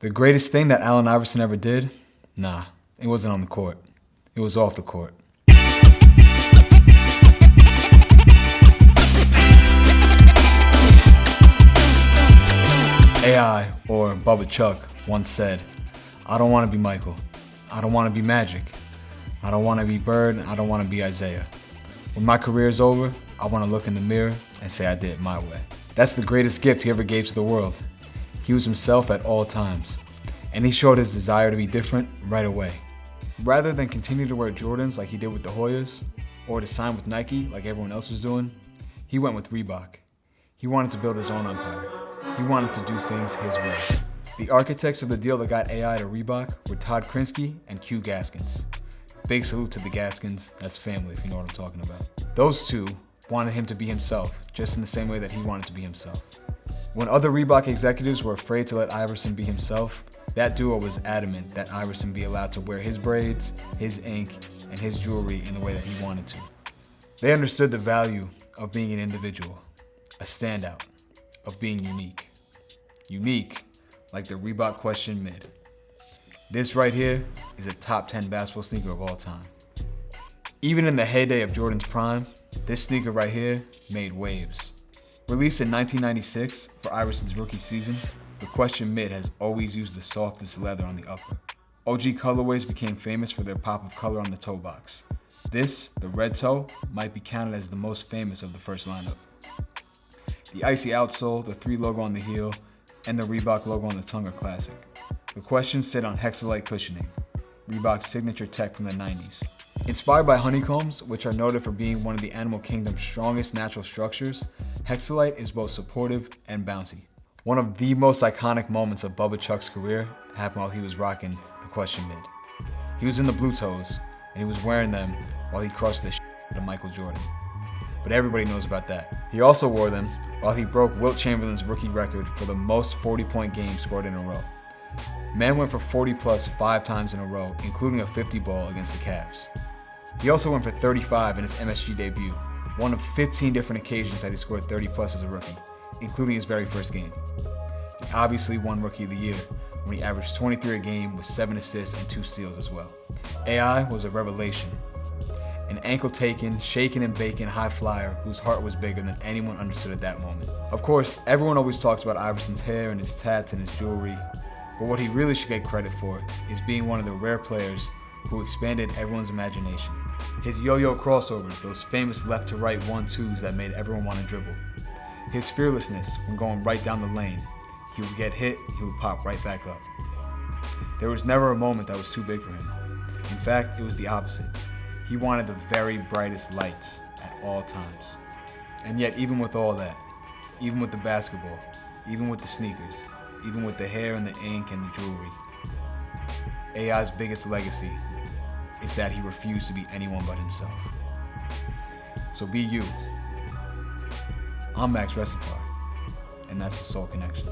The greatest thing that Allen Iverson ever did? Nah, it wasn't on the court. It was off the court. AI, or Bubba Chuck, once said, "I don't want to be Michael. I don't want to be Magic. I don't want to be Bird. I don't want to be Isaiah. When my career is over, I want to look in the mirror and say I did it my way." That's the greatest gift he ever gave to the world. He was himself at all times, and he showed his desire to be different right away. Rather than continue to wear Jordans like he did with the Hoyas, or to sign with Nike like everyone else was doing, he went with Reebok. He wanted to build his own empire. He wanted to do things his way. The architects of the deal that got AI to Reebok were Todd Krinsky and Q Gaskins. Big salute to the Gaskins, that's family if you know what I'm talking about. Those two wanted him to be himself, just in the same way that he wanted to be himself. When other Reebok executives were afraid to let Iverson be himself, that duo was adamant that Iverson be allowed to wear his braids, his ink, and his jewelry in the way that he wanted to. They understood the value of being an individual, a standout, of being unique. Unique, like the Reebok Question Mid. This right here is a top 10 basketball sneaker of all time. Even in the heyday of Jordan's prime, this sneaker right here made waves. Released in 1996 for Iverson's rookie season, the Question Mid has always used the softest leather on the upper. OG colorways became famous for their pop of color on the toe box. This, the red toe, might be counted as the most famous of the first lineup. The icy outsole, the 3 logo on the heel, and the Reebok logo on the tongue are classic. The questions sit on hexalite cushioning, Reebok's signature tech from the 90s. Inspired by honeycombs, which are noted for being one of the animal kingdom's strongest natural structures, hexalite is both supportive and bouncy. One of the most iconic moments of Bubba Chuck's career happened while he was rocking the Question Mid. He was in the blue toes, and he was wearing them while he crushed the shit out of Michael Jordan. But everybody knows about that. He also wore them while he broke Wilt Chamberlain's rookie record for the most 40-point games scored in a row. Man went for 40 plus 5 times in a row, including a 50 ball against the Cavs. He also went for 35 in his MSG debut, one of 15 different occasions that he scored 30 plus as a rookie, including his very first game. He obviously won Rookie of the Year when he averaged 23 a game with 7 assists and 2 steals as well. AI was a revelation. An ankle-taken, shaken and bacon high flyer whose heart was bigger than anyone understood at that moment. Of course, everyone always talks about Iverson's hair and his tats and his jewelry, but what he really should get credit for is being one of the rare players who expanded everyone's imagination. His yo-yo crossovers, those famous left to right 1-2s that made everyone want to dribble. His fearlessness when going right down the lane. He would get hit, he would pop right back up. There was never a moment that was too big for him. In fact, it was the opposite. He wanted the very brightest lights at all times. And yet, even with all that, even with the basketball, even with the sneakers, even with the hair and the ink and the jewelry, AI's biggest legacy is that he refused to be anyone but himself. So be you. I'm Max Resitar, and that's the Soul Connection.